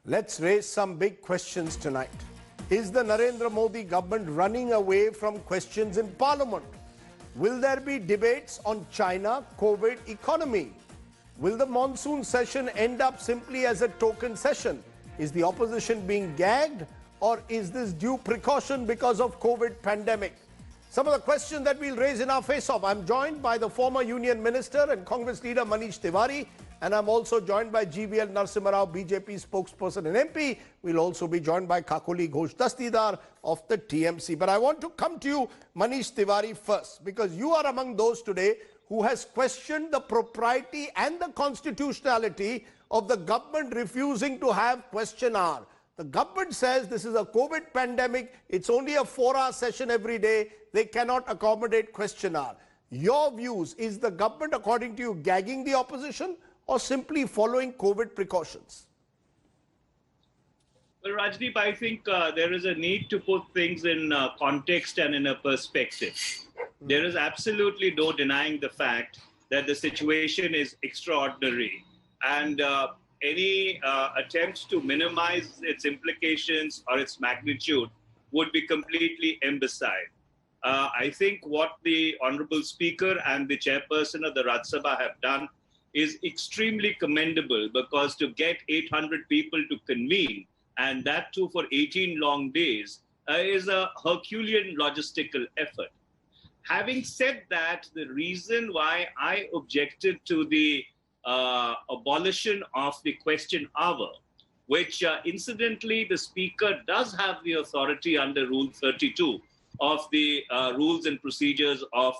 Let's raise some big questions tonight. Is the Narendra Modi government running away from questions in Parliament? Will there be debates on China, COVID, economy? Will the monsoon session end up simply as a token session? Is the opposition being gagged, or is this due precaution because of COVID pandemic? Some of the questions that we'll raise in our face-off. I'm joined by the former Union Minister and Congress leader Manish Tiwari, and I'm also joined by GVL Narasimha Rao, BJP spokesperson and MP. We'll also be joined by Kakoli Ghosh Dastidar of the TMC. But I want to come to you, Manish Tiwari, first, because you are among those today who has questioned the propriety and the constitutionality of the government refusing to have question hour. The government says this is a COVID pandemic, it's only a 4-hour session every day, they cannot accommodate question hour. Your views, is the government, according to you, gagging the opposition or simply following COVID precautions? Well, Rajdeep, I think there is a need to put things in context and in a perspective. There is absolutely no denying the fact that the situation is extraordinary, and any attempt to minimize its implications or its magnitude would be completely imbecile. I think what the Honorable Speaker and the Chairperson of the Rajya Sabha have done is extremely commendable, because to get 800 people to convene, and that too for 18 long days, is a Herculean logistical effort. Having said that, the reason why I objected to the abolition of the question hour, which incidentally the Speaker does have the authority under Rule 32 of the Rules and Procedures of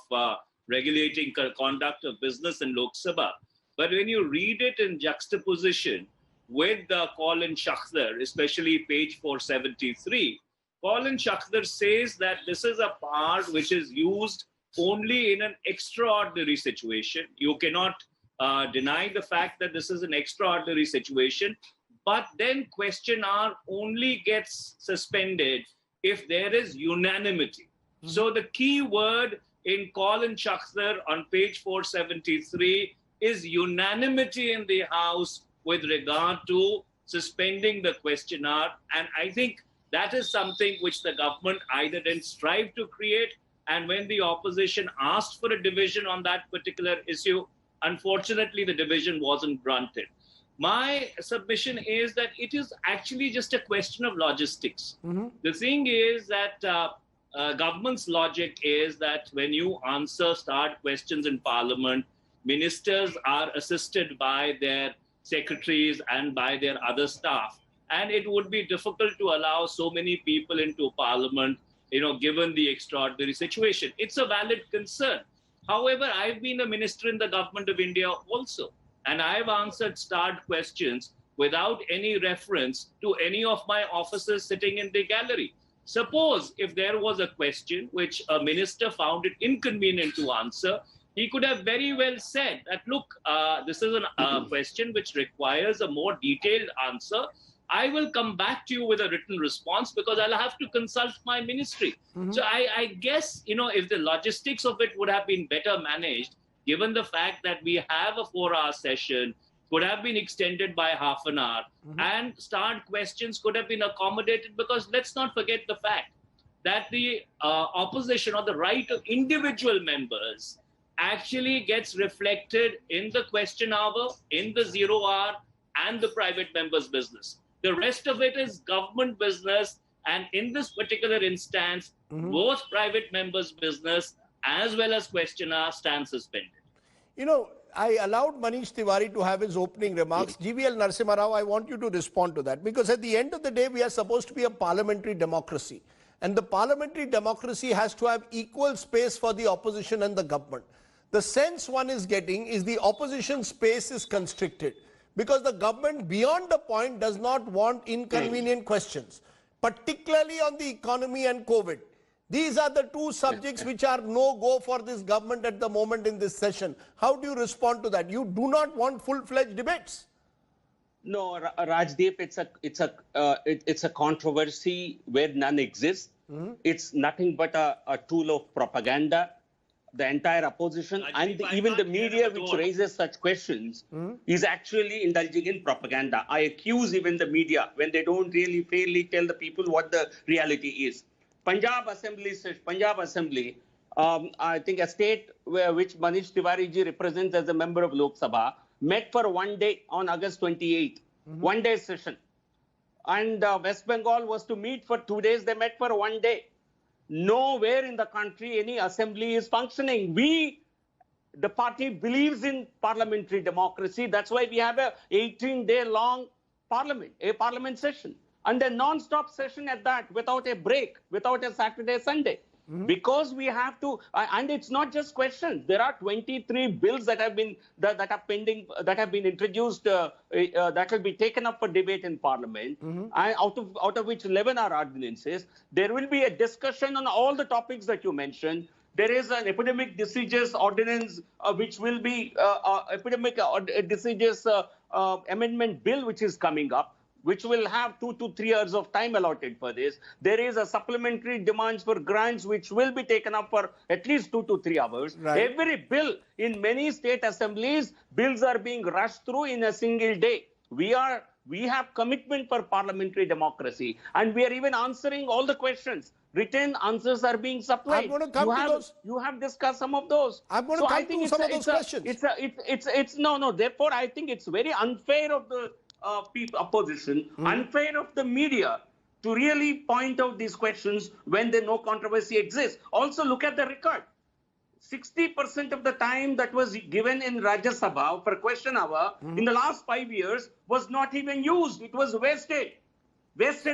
regulating conduct of business in Lok Sabha. But when you read it in juxtaposition with the Colin Shakhdar, especially page 473, Colin Shakhdar says that this is a power which is used only in an extraordinary situation. You cannot deny the fact that this is an extraordinary situation, but then question hour only gets suspended if there is unanimity. So the key word in Colin Shakhdar on page 473 is unanimity in the House with regard to suspending the question hour. And I think that is something which the government either didn't strive to create, and when the opposition asked for a division on that particular issue, unfortunately, the division wasn't granted. My submission is that it is actually just a question of logistics. The thing is that government's logic is that when you start questions in Parliament, ministers are assisted by their secretaries and by their other staff. And it would be difficult to allow so many people into Parliament, given the extraordinary situation. It's a valid concern. However, I've been a minister in the government of India also, and I've answered starred questions without any reference to any of my officers sitting in the gallery. Suppose if there was a question which a minister found it inconvenient to answer, he could have very well said that, look, this is a question which requires a more detailed answer. I will come back to you with a written response because I'll have to consult my ministry. So I guess, if the logistics of it would have been better managed, given the fact that we have a 4-hour session, could have been extended by half an hour, and starred questions could have been accommodated, because let's not forget the fact that the opposition, or the right of individual members, actually gets reflected in the question hour, in the 0 hour, and the private members' business. The rest of it is government business, and in this particular instance, both private members' business as well as question hour stand suspended. I allowed Manish Tiwari to have his opening remarks. GVL Narasimha Rao, I want you to respond to that, because at the end of the day, we are supposed to be a parliamentary democracy. And the parliamentary democracy has to have equal space for the opposition and the government. The sense one is getting is the opposition space is constricted, because the government beyond the point does not want inconvenient questions, particularly on the economy and COVID. These are the two subjects which are no-go for this government at the moment in this session. How do you respond to that? You do not want full-fledged debates? No, Rajdeep, it's a controversy where none exists. It's nothing but a tool of propaganda. the entire opposition and even the media which raises such questions is actually indulging in propaganda. I accuse even the media when they don't really fairly tell the people what the reality is. Punjab Assembly, I think a state which Manish Tiwari ji represents as a member of Lok Sabha, met for one day on August 28th, one-day session. And West Bengal was to meet for 2 days. They met for one day. Nowhere in the country any assembly is functioning. The party believes in parliamentary democracy. That's why we have a 18-day-long parliament session. And a non-stop session at that, without a break, without a Saturday, Sunday. Because we have to, and it's not just questions. There are 23 bills that have been that are pending, that have been introduced, that will be taken up for debate in Parliament, and out of which 11 are ordinances. There will be a discussion on all the topics that you mentioned. There is an epidemic diseases ordinance, which will be epidemic diseases amendment bill, which is coming up, which will have 2 to 3 years of time allotted for this. There is a supplementary demands for grants, which will be taken up for at least 2 to 3 hours. Right. Every bill in many state assemblies, bills are being rushed through in a single day. We have commitment for parliamentary democracy, and we are even answering all the questions. Written answers are being supplied. I'm going to come to those. You have discussed some of those. I'm going to come to some of those questions. Therefore, I think it's very unfair of the opposition, unfair of the media to really point out these questions when no controversy exists. Also, look at the record. 60% of the time that was given in Rajya Sabha for question hour in the last 5 years was not even used. It was wasted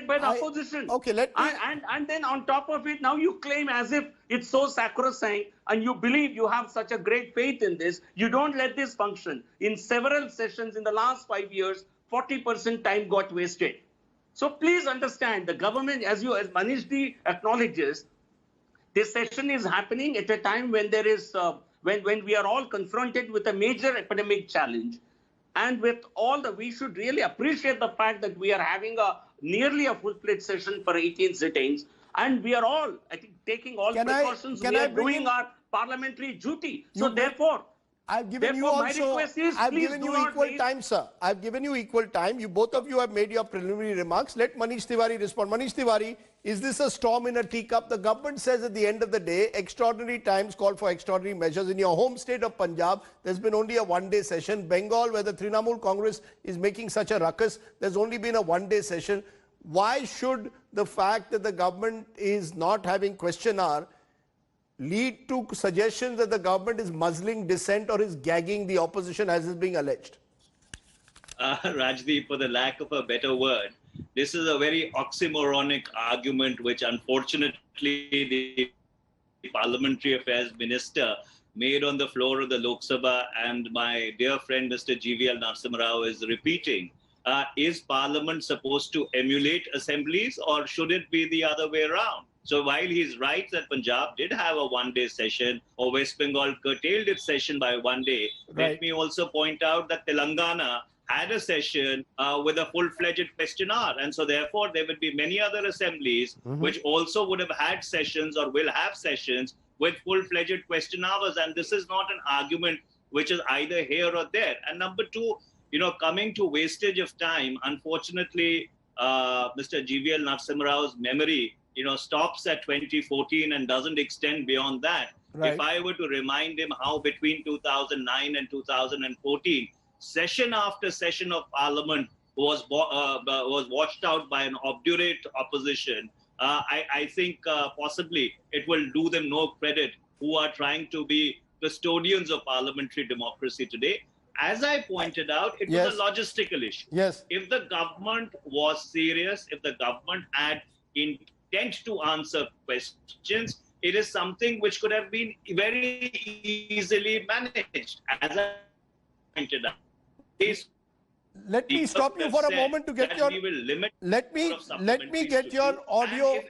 by the opposition. Okay, and then on top of it, now you claim as if it's so sacrosanct and you believe you have such a great faith in this. You don't let this function. In several sessions in the last 5 years, 40% time got wasted. So please understand, the government, as Manishji acknowledges, this session is happening at a time when there is, when we are all confronted with a major epidemic challenge. And with all we should really appreciate the fact that we are having nearly a full-fledged session for 18 sittings. And we are all, I think, taking all precautions. We are doing our parliamentary duty. So therefore, I've given you also, I've given you equal time, sir. I've given you equal time. Both of you have made your preliminary remarks. Let Manish Tiwari respond. Manish Tiwari, is this a storm in a teacup? The government says at the end of the day, extraordinary times call for extraordinary measures. In your home state of Punjab, there's been only a one-day session. Bengal, where the Trinamool Congress is making such a ruckus, there's only been a one-day session. Why should the fact that the government is not having question hour lead to suggestions that the government is muzzling dissent or is gagging the opposition, as is being alleged? Rajdeep, for the lack of a better word, this is a very oxymoronic argument which unfortunately the Parliamentary Affairs Minister made on the floor of the Lok Sabha, and my dear friend Mr. GVL Narasimha Rao is repeating. Is Parliament supposed to emulate assemblies, or should it be the other way around? So while he's right that Punjab did have a one-day session, or West Bengal curtailed its session by one day, let me also point out that Telangana had a session with a full-fledged question hour. And so therefore, there will be many other assemblies which also would have had sessions or will have sessions with full-fledged question hours. And this is not an argument which is either here or there. And number two, coming to wastage of time, unfortunately, Mr. GVL Narasimha Rao's memory stops at 2014 and doesn't extend beyond that. Right. If I were to remind him how between 2009 and 2014, session after session of Parliament was washed out by an obdurate opposition, I think possibly it will do them no credit who are trying to be custodians of parliamentary democracy today. As I pointed out, it was a logistical issue. Yes. If the government was serious, if the government had intent to answer questions, it is something which could have been very easily managed. As I pointed out, let me stop you for a moment to get your. Let me get your audio.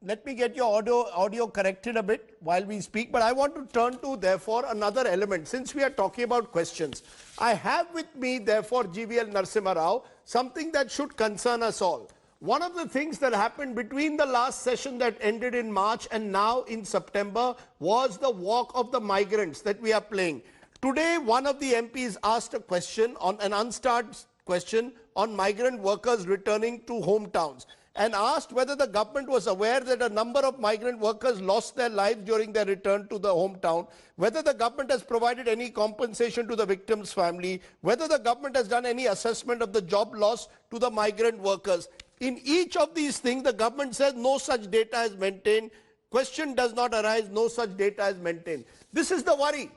Let me get your audio corrected a bit while we speak. But I want to turn to, therefore, another element. Since we are talking about questions, I have with me, therefore, GVL Narasimha Rao, something that should concern us all. one of the things that happened between the last session that ended in March and now in September was the walk of the migrants that we are playing. Today, one of the MPs asked a question on an unstarred question on migrant workers returning to hometowns and asked whether the government was aware that a number of migrant workers lost their lives during their return to the hometown, whether the government has provided any compensation to the victim's family, whether the government has done any assessment of the job loss to the migrant workers. In each of these things, the government says no such data is maintained. Question does not arise, no such data is maintained. This is the worry.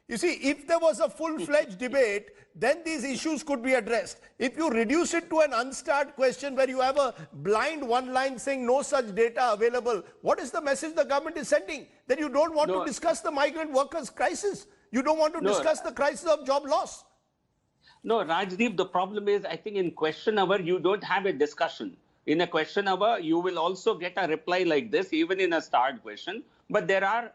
You see, if there was a full-fledged debate, then these issues could be addressed. If you reduce it to an unstarred question where you have a blind one line saying no such data available, what is the message the government is sending? That you don't want to discuss the migrant workers' crisis. You don't want to discuss the crisis of job loss. No, Rajdeep, the problem is, I think in question hour, you don't have a discussion. In a question hour, you will also get a reply like this, even in a starred question. But there are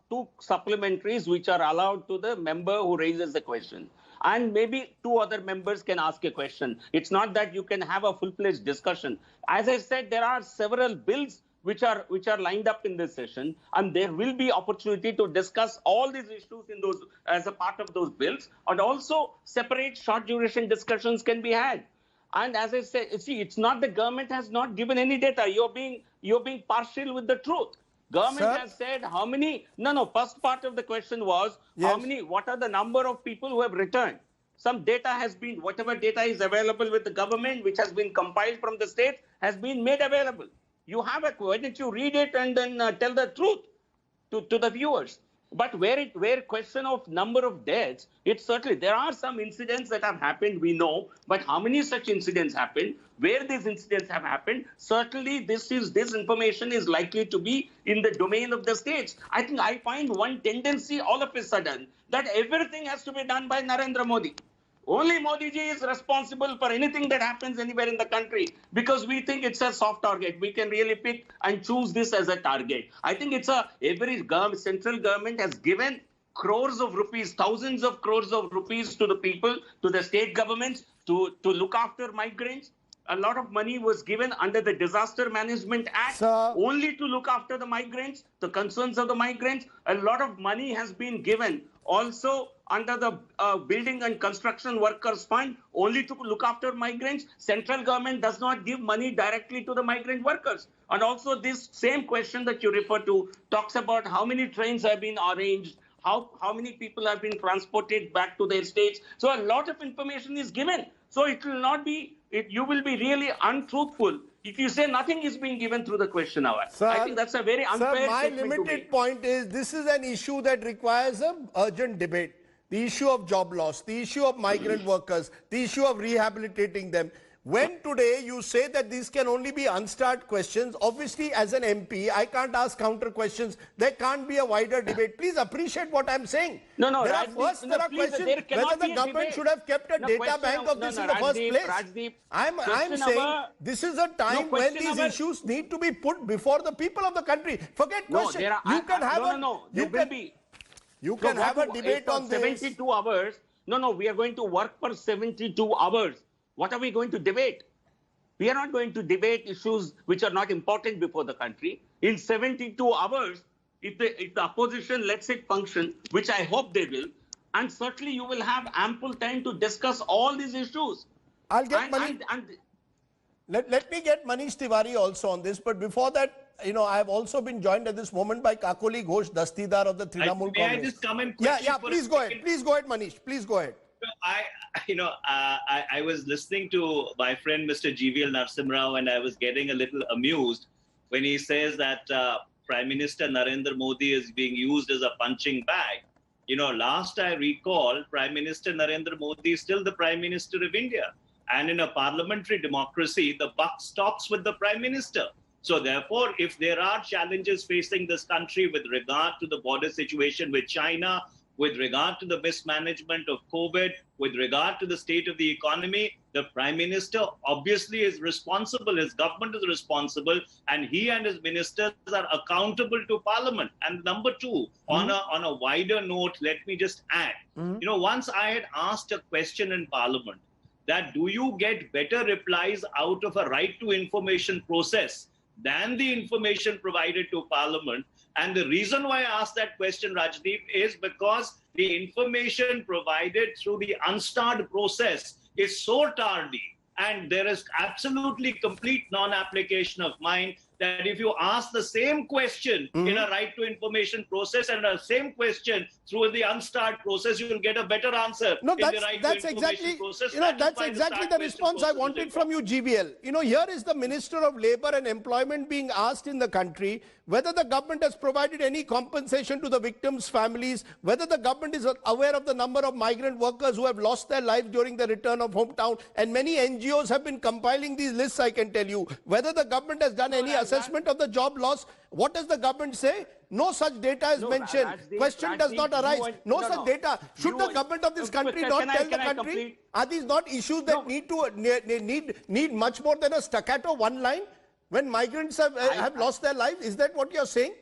two supplementaries which are allowed to the member who raises the question. And maybe two other members can ask a question. It's not that you can have a full-fledged discussion. As I said, there are several bills which are lined up in this session, and there will be opportunity to discuss all these issues in those as a part of those bills, and also separate short duration discussions can be had. And as I said, see, it's not the government has not given any data. You're being partial with the truth. Government has said how many, first part of the question was, what are the number of people who have returned? Some data has been, whatever data is available with the government, which has been compiled from the state, has been made available. You have why don't you read it and then tell the truth to the viewers? But where question of number of deaths, it's certainly, there are some incidents that have happened, we know, but how many such incidents happened, where these incidents have happened, certainly this information is likely to be in the domain of the states. I think I find one tendency all of a sudden that everything has to be done by Narendra Modi. Only Modi ji is responsible for anything that happens anywhere in the country because we think it's a soft target. We can really pick and choose this as a target. I think it's every central government has given crores of rupees, thousands of crores of rupees to the people, to the state governments to look after migrants. A lot of money was given under the Disaster Management Act only to look after the migrants, the concerns of the migrants. A lot of money has been given also under the Building and Construction Workers Fund only to look after migrants. Central government does not give money directly to the migrant workers. And also this same question that you refer to talks about how many trains have been arranged, how many people have been transported back to their states. So a lot of information is given. So it will not be, you will be really untruthful if you say nothing is being given through the question hour. I think that's a very unfair statement to make. My limited point is this is an issue that requires an urgent debate. The issue of job loss, the issue of migrant workers, the issue of rehabilitating them. When today you say that these can only be unstarred questions, obviously as an MP, I can't ask counter questions. There can't be a wider debate. Please appreciate what I'm saying. There are questions whether the government should have kept a data bank of this in the first place. I'm saying this is a time when these issues need to be put before the people of the country. Forget questions. You can have You can have a debate on 72 hours. We are going to work for 72 hours. What are we going to debate? We are not going to debate issues which are not important before the country. In 72 hours, if the opposition lets it function, which I hope they will, and certainly you will have ample time to discuss all these issues. I'll get Let me get Manish Tiwari also on this, but before that, I have also been joined at this moment by Kakoli Ghosh Dastidar of the Trinamool Congress. May I just come and please go ahead. Please go ahead, Manish. Please go ahead. I was listening to my friend Mr. GVL Narasimha Rao, and I was getting a little amused when he says that Prime Minister Narendra Modi is being used as a punching bag. Last I recall, Prime Minister Narendra Modi is still the Prime Minister of India. And in a parliamentary democracy, the buck stops with the Prime Minister. So therefore, if there are challenges facing this country with regard to the border situation with China, with regard to the mismanagement of COVID, with regard to the state of the economy, the Prime Minister obviously is responsible, his government is responsible, and he and his ministers are accountable to Parliament. And number two, on a wider note, let me just add, once I had asked a question in Parliament that do you get better replies out of a right to information process than the information provided to Parliament? And the reason why I asked that question, Rajdeep, is because the information provided through the unstarred process is so tardy, and there is absolutely complete non-application of mind that if you ask the same question in a right to information process and the same question through the unstarred process, you will get a better answer in the right to information process. That's exactly the response I wanted from you, GBL. Here is the Minister of Labour and Employment being asked in the country whether the government has provided any compensation to the victims' families, whether the government is aware of the number of migrant workers who have lost their lives during the return of hometown, and many NGOs have been compiling these lists, I can tell you, whether the government has done any assessment of the job loss. What does the government say? No such data is mentioned. Question does not arise. No such data. Should the government of this country not tell the country? Are these not issues that need much more than a staccato one line? When migrants have lost their lives, is that what you're saying?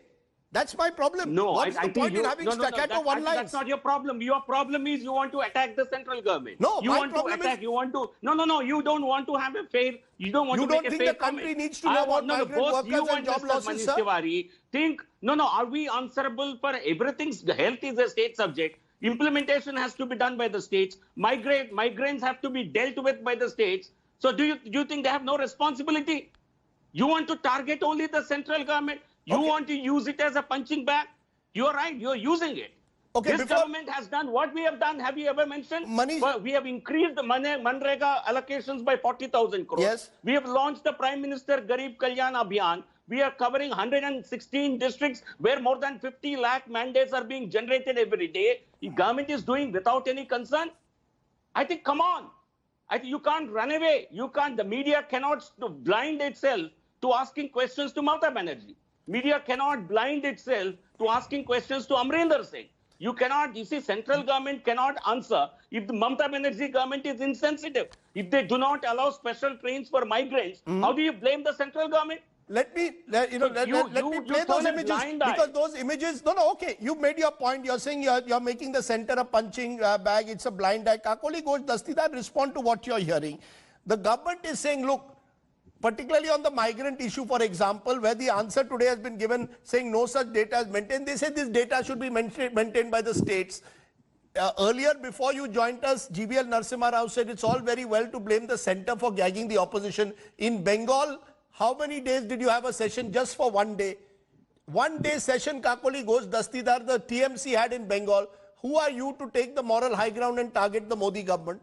That's my problem. No, what's the point in having staccato one lines? That's not your problem. Your problem is you want to attack the central government. No, you want to attack. You want to. No. You don't want to have a fair. You don't want to make a fair. You don't think the country needs to know about migrant workers and job losses, sir? Tiwari, are we answerable for everything? Health is a state subject. Implementation has to be done by the states. Migrants have to be dealt with by the states. So do you think they have no responsibility? You want to target only the central government? You want to use it as a punching bag? You're right, you're using it. This government has done what we have done. Have you ever mentioned? We have increased the Manrega allocations by 40,000 crores. Yes. We have launched the Prime Minister Garib Kalyan Abhiyan. We are covering 116 districts where more than 50 lakh mandates are being generated every day. The government is doing without any concern. I think, come on. I think you can't run away. The media cannot blind itself to asking questions to Mamata Banerjee. Media cannot blind itself to asking questions to Amrinder Singh. You see, central government cannot answer if the Mamata Banerjee government is insensitive. If they do not allow special trains for migrants, how do you blame the central government? Let me play those images, because those images, you've made your point. You're saying you're making the center a punching bag. It's a blind eye. Kakoli Ghosh Dastidar, respond to what you're hearing. The government is saying, look, particularly on the migrant issue, for example, where the answer today has been given saying no such data is maintained. They say this data should be maintained by the states. Earlier, before you joined us, GBL Narasimha Rao said it's all very well to blame the center for gagging the opposition. In Bengal, how many days did you have a session? Just for 1 day. 1 day session, Kakoli Ghosh Dastidar, the TMC had in Bengal. Who are you to take the moral high ground and target the Modi government?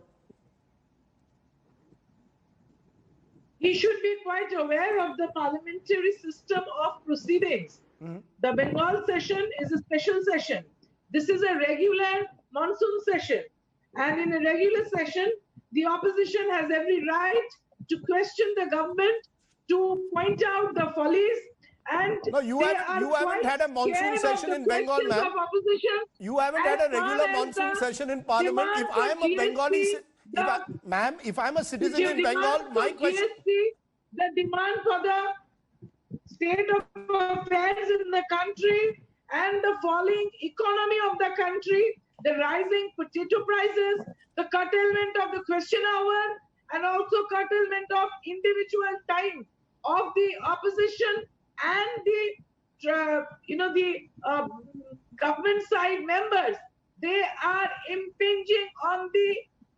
He should be quite aware of the parliamentary system of proceedings. The Bengal session is a special session. This is a regular monsoon session. And in a regular session, the opposition has every right to question the government, to point out the follies, and no, you haven't had a monsoon session in Bengal, ma'am. You haven't had a regular monsoon session in Parliament. If I am a Bengali... Ma'am, if I'm a citizen in Bengal, my question... The demand for the state of affairs in the country and the falling economy of the country, the rising potato prices, the curtailment of the question hour, and also curtailment of individual time of the opposition and the government side members. They are impinging on the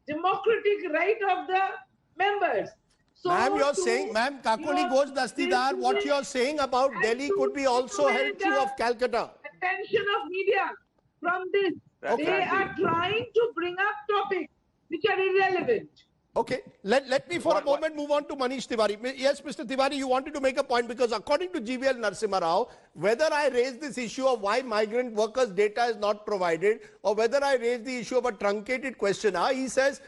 democratic right of the members. So ma'am, you're saying, ma'am, Kakoli Ghosh Dastidar, what you're saying about Delhi could be also held true of Calcutta. Attention of media from this. They are trying to bring up topics which are irrelevant. Okay, let me for a moment move on to Manish Tiwari. Yes, Mr. Tiwari, you wanted to make a point, because according to GBL Narasimha Rao, whether I raise this issue of why migrant workers' data is not provided, or whether I raise the issue of a truncated questionnaire, he says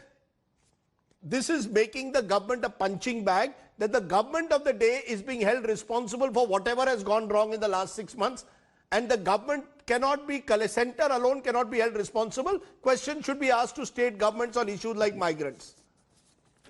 this is making the government a punching bag, that the government of the day is being held responsible for whatever has gone wrong in the last 6 months, and the government cannot be, center alone cannot be held responsible. Questions should be asked to state governments on issues like migrants.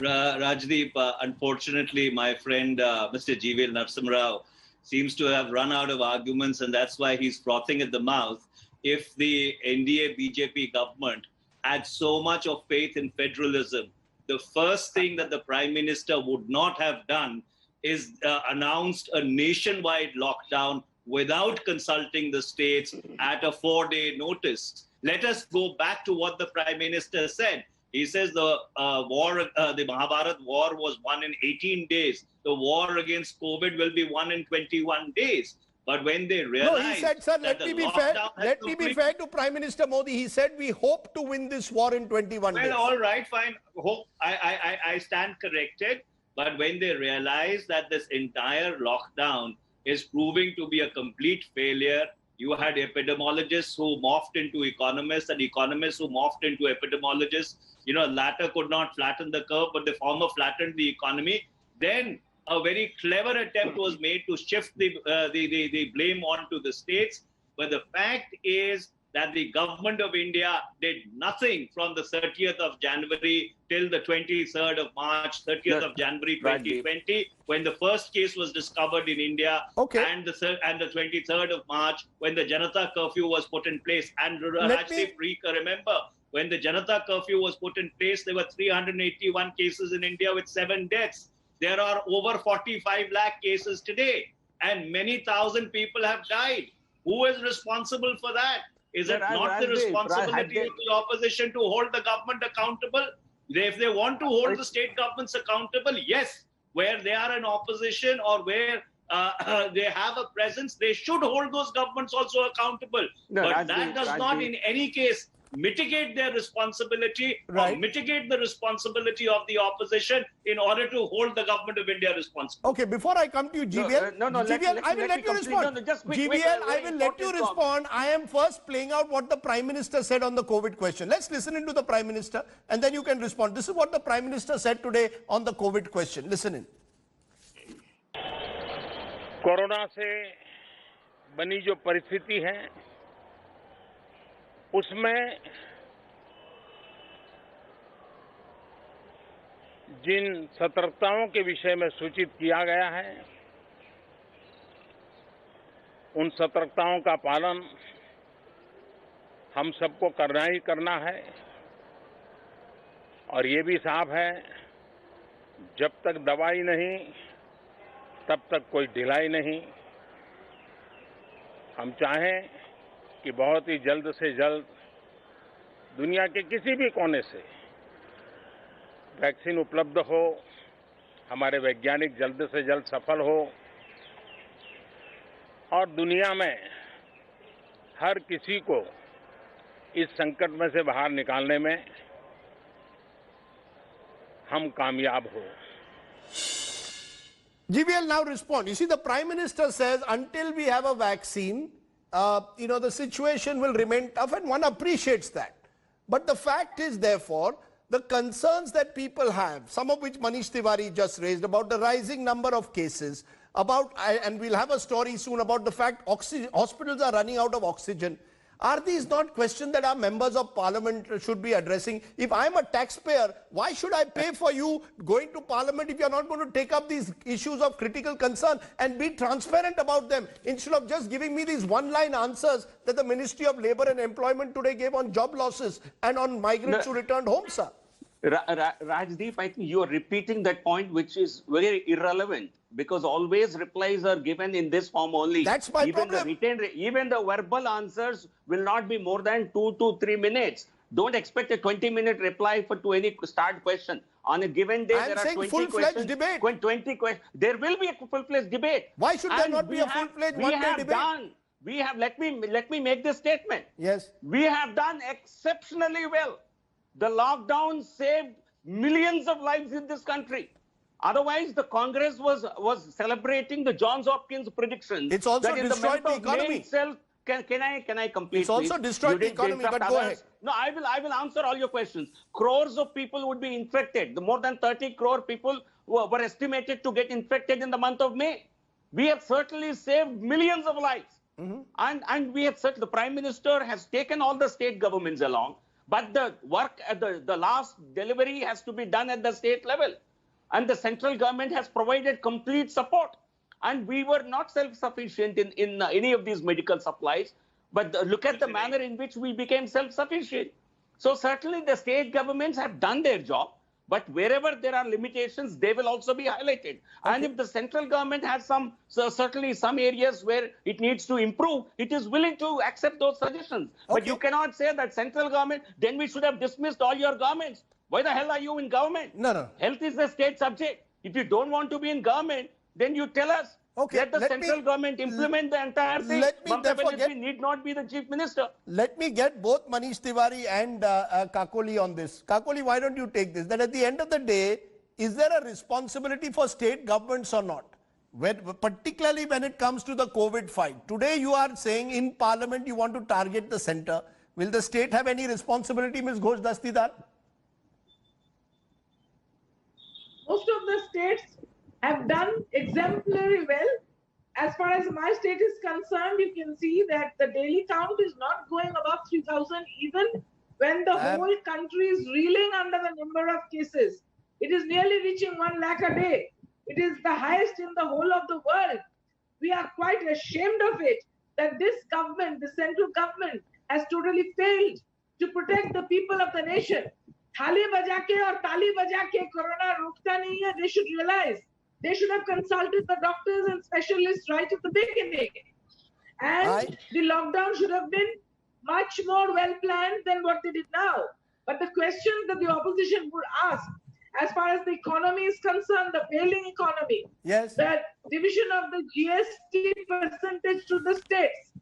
Rajdeep, unfortunately, my friend Mr. GBL Narasimha Rao seems to have run out of arguments, and that's why he's frothing at the mouth. If the NDA BJP government had so much of faith in federalism, the first thing that the Prime Minister would not have done is announced a nationwide lockdown without consulting the states at a 4-day notice. Let us go back to what the Prime Minister said. He says the Mahabharat war was won in 18 days. The war against COVID will be won in 21 days. But when they realized... No, he said, sir, let me be fair to Prime Minister Modi. He said, we hope to win this war in 21 days. Well, all right, fine. I stand corrected. But when they realized that this entire lockdown is proving to be a complete failure, you had epidemiologists who morphed into economists and economists who morphed into epidemiologists. You know, latter could not flatten the curve, but the former flattened the economy. Then a very clever attempt was made to shift the blame onto the states. But the fact is that the government of India did nothing from the 30th of January till the 23rd of March, 30th of January 2020, when the first case was discovered in India, and the 23rd of March, when the Janata curfew was put in place. And Rajdeep, remember, when the Janata curfew was put in place, there were 381 cases in India with 7 deaths. There are over 45 lakh cases today, and many thousand people have died. Who is responsible for that? Is it not the responsibility of the opposition to hold the government accountable? If they want to hold the state governments accountable, yes, where they are in opposition or where they have a presence, they should hold those governments also accountable. But that does not in any case mitigate their responsibility or mitigate the responsibility of the opposition in order to hold the government of India responsible. Okay, before I come to you, GVL, GVL, I will let you respond. GVL, I will let you respond. I am first playing out what the Prime Minister said on the COVID question. Let's listen into the Prime Minister and then you can respond. This is what the Prime Minister said today on the COVID question. Listen in. Corona से बनी जो परिस्थिति है उसमें जिन सतर्कताओं के विषय में सूचित किया गया है उन सतर्कताओं का पालन हम सबको करना ही करना है और ये भी साफ है जब तक दवाई नहीं तब तक कोई ढिलाई नहीं। हम चाहें कि बहुत ही जल्द से जल्द दुनिया के किसी भी कोने से वैक्सीन उपलब्ध हो, हमारे वैज्ञानिक जल्द से जल्द सफल हो और दुनिया में हर किसी को इस संकट में से बाहर निकालने में हम कामयाब हो। GVL, now respond. You see, the Prime Minister says until we have a vaccine, the situation will remain tough, and one appreciates that. But the fact is, therefore, the concerns that people have, some of which Manish Tiwari just raised, about the rising number of cases, and we'll have a story soon about the fact hospitals are running out of oxygen. Are these not questions that our members of parliament should be addressing? If I'm a taxpayer, why should I pay for you going to parliament if you're not going to take up these issues of critical concern and be transparent about them instead of just giving me these one-line answers that the Ministry of Labour and Employment today gave on job losses and on migrants who returned home, sir? Rajdeep, I think you are repeating that point, which is very irrelevant, because always replies are given in this form only. That's my problem. Even the verbal answers will not be more than 2 to 3 minutes. Don't expect a 20-minute reply to any start question. On a given day, there are 20 questions. Debate. 20 questions. There will be a full-fledged debate. Why should there not be a full-fledged one-day debate? Let me make this statement. Yes. We have done exceptionally well. The lockdown saved millions of lives in this country. Otherwise, the Congress was celebrating the Johns Hopkins predictions. It's also destroyed the economy. Itself, can I complete? It's also destroyed the economy, but go ahead. No, I will answer all your questions. Crores of people would be infected. The more than 30 crore people were estimated to get infected in the month of May. We have certainly saved millions of lives. And we have the Prime Minister has taken all the state governments along. But the work at the last delivery has to be done at the state level. And the central government has provided complete support. And we were not self-sufficient in any of these medical supplies. But look at the manner in which we became self-sufficient. So certainly the state governments have done their job. But wherever there are limitations, they will also be highlighted. Okay. And if the central government has certainly some areas where it needs to improve, it is willing to accept those suggestions. Okay. But you cannot say that central government, then we should have dismissed all your governments. Why the hell are you in government? No. Health is a state subject. If you don't want to be in government, then you tell us. Okay. Let the central government implement the entire thing. Let me need not be the chief minister. Let me get both Manish Tiwari and Kakoli on this. Kakoli, why don't you take this? That at the end of the day, is there a responsibility for state governments or not? Particularly when it comes to the COVID fight. Today you are saying in Parliament you want to target the centre. Will the state have any responsibility, Ms. Ghosh Dastidar? Most of the states have done exemplary well. As far as my state is concerned, you can see that the daily count is not going above 3,000 even when the whole country is reeling under the number of cases. It is nearly reaching 1 lakh a day. It is the highest in the whole of the world. We are quite ashamed of it that this government, the central government, has totally failed to protect the people of the nation. Thali baja ke aur tali baja ke corona rukta nahi hai. They should realize. They should have consulted the doctors and specialists right at the beginning. And the lockdown should have been much more well planned than what they did now. But the questions that the opposition would ask, as far as the economy is concerned, the failing economy, the division of the GST percentage to the states,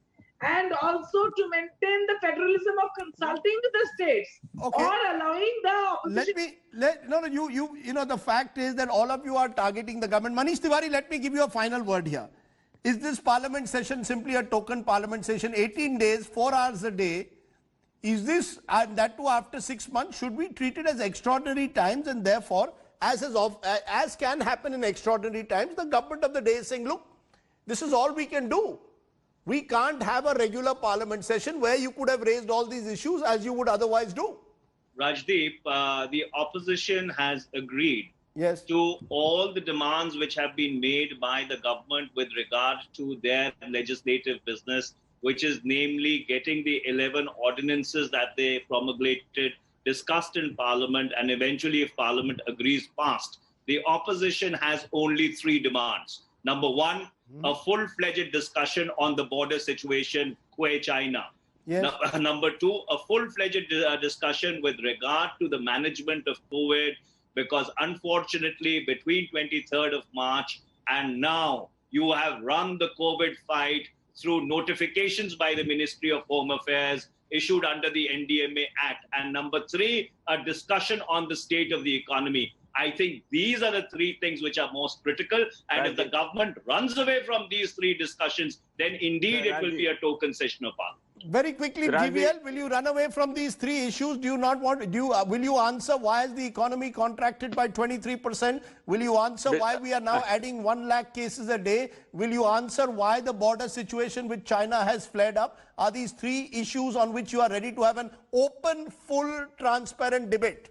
and also to maintain the federalism of consulting to the states, or allowing the opposition. You know, the fact is that all of you are targeting the government. Manish Tiwari, let me give you a final word here. Is this parliament session simply a token parliament session, 18 days, 4 hours a day? Is this, and that too after 6 months, should we treat it as extraordinary times, and therefore, as can happen in extraordinary times, the government of the day is saying, look, this is all we can do. We can't have a regular parliament session where you could have raised all these issues as you would otherwise do. Rajdeep, the opposition has agreed to all the demands which have been made by the government with regard to their legislative business, which is namely getting the 11 ordinances that they promulgated, discussed in Parliament, and eventually, if Parliament agrees, passed. The opposition has only 3 demands. Number 1, a full-fledged discussion on the border situation, China. Number 2, a full-fledged discussion with regard to the management of COVID, because unfortunately, between 23rd of March and now, you have run the COVID fight through notifications by the Ministry of Home Affairs issued under the NDMA Act. And number 3, a discussion on the state of the economy. I think these are the 3 things which are most critical. And if the government runs away from these 3 discussions, then indeed it will be a token session of Parliament. Very quickly, GVL, will you run away from these 3 issues? Do you not want, will you answer why is the economy contracted by 23%? Will you answer why we are now adding 1 lakh cases a day? Will you answer why the border situation with China has flared up? Are these 3 issues on which you are ready to have an open, full, transparent debate?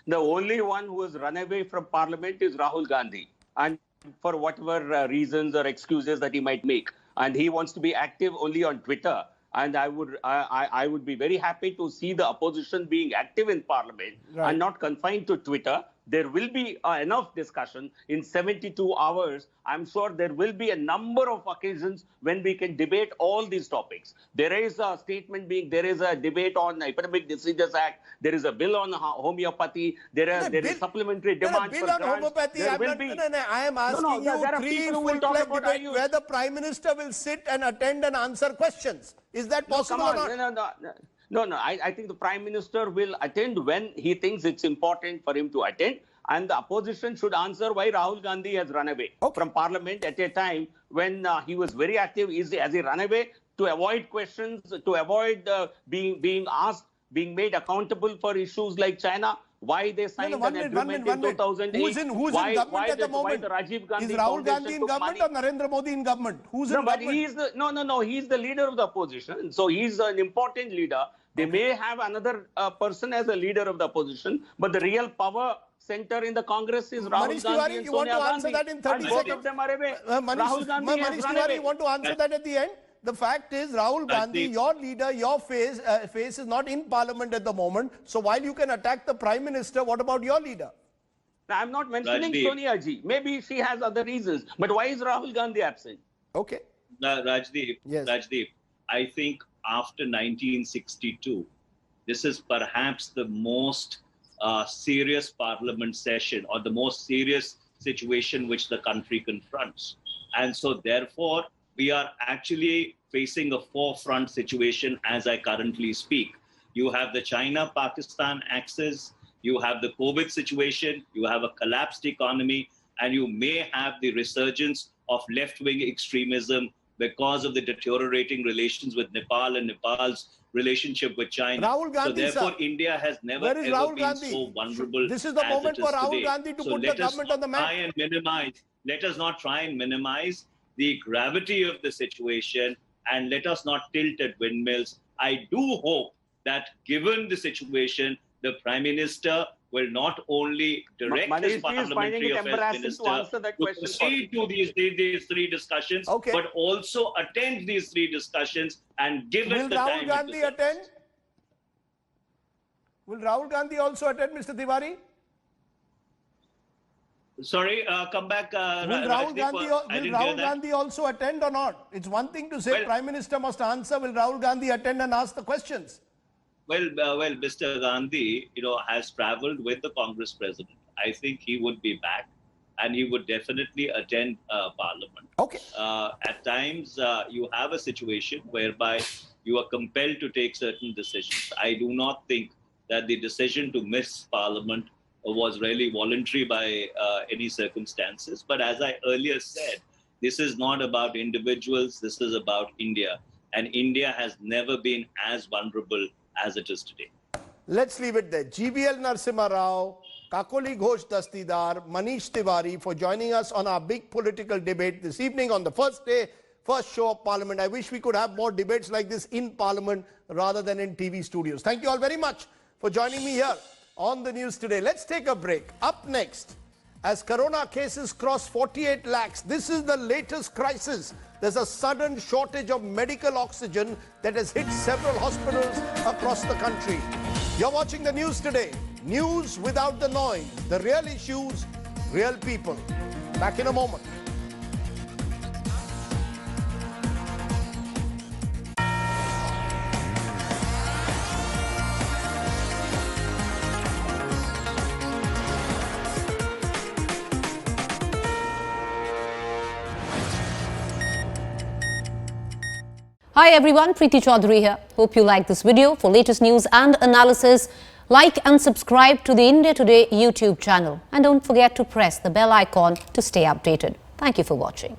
The only one who has run away from Parliament is Rahul Gandhi, and for whatever reasons or excuses that he might make. And he wants to be active only on Twitter. And I would be very happy to see the opposition being active in Parliament and not confined to Twitter. There will be enough discussion in 72 hours. I'm sure there will be a number of occasions when we can debate all these topics. There is a statement there is a debate on the Epidemic Diseases Act. There is a bill on homeopathy. There is supplementary demands for grants. Homeopathy. I am asking you 3 full-fledged debates where the Prime Minister will sit and attend and answer questions. Is that possible or not? No. I think the Prime Minister will attend when he thinks it's important for him to attend. And the opposition should answer why Rahul Gandhi has run away from Parliament at a time when he was very active. Has he run away to avoid questions, to avoid being asked, being made accountable for issues like China? Why they signed an agreement in 2008? Who's in government at the moment? Is Rahul Gandhi in government or Narendra Modi in government? Who's in government? He's the leader of the opposition. So he's an important leader. They may have another person as a leader of the opposition, but the real power center in the Congress is Rahul Gandhi and you want Sonia to answer Gandhi. that in 30 seconds? Rahul Gandhi has run away. You want to answer that at the end? The fact is, Rahul Gandhi, your leader, your face is not in parliament at the moment. So while you can attack the Prime Minister, what about your leader? I'm not mentioning Rajdeep. Sonia ji. Maybe she has other reasons. But why is Rahul Gandhi absent? Okay. Rajdeep, Yes. Rajdeep, I think after 1962, this is perhaps the most serious parliament session or the most serious situation which the country confronts. And so therefore, we are actually facing a forefront situation as I currently speak. You have the China-Pakistan axis, you have the COVID situation, you have a collapsed economy, and you may have the resurgence of left-wing extremism because of the deteriorating relations with Nepal and Nepal's relationship with China. Rahul Gandhi, so therefore, sir, India has never where is ever Rahul been Gandhi? so vulnerable. This is the moment for Rahul Gandhi to put the government on the map. Let us not try and minimize the gravity of the situation, and let us not tilt at windmills. I do hope that given the situation, the Prime Minister will not only direct his Parliamentary Affairs Minister to proceed to these three discussions, but also attend these three discussions and give it the time. Will Rahul Gandhi attend? Will Rahul Gandhi also attend, Mr. Tiwari? Sorry, come back. Will Rahul Gandhi also attend or not? It's one thing to say Prime Minister must answer. Will Rahul Gandhi attend and ask the questions? Well, Mr. Gandhi, has travelled with the Congress president. I think he would be back, and he would definitely attend Parliament. Okay. At times, you have a situation whereby you are compelled to take certain decisions. I do not think that the decision to miss Parliament was really voluntary by any circumstances. But as I earlier said, this is not about individuals. This is about India, and India has never been as vulnerable as it is today. Let's leave it there. GBL Narasimha Rao, Kakoli Ghosh Dastidar, Manish Tiwari for joining us on our big political debate this evening on the first show of Parliament. I wish we could have more debates like this in Parliament rather than in TV studios. Thank you all very much for joining me here on the news today. Let's take a break. Up next, as corona cases cross 48 lakhs, this is the latest crisis. There's a sudden shortage of medical oxygen that has hit several hospitals across the country. You're watching the news today. News without the noise. The real issues, real people. Back in a moment. Hi everyone, Preeti Chaudhary here. Hope you like this video. For latest news and analysis, like and subscribe to the India Today YouTube channel. And don't forget to press the bell icon to stay updated. Thank you for watching.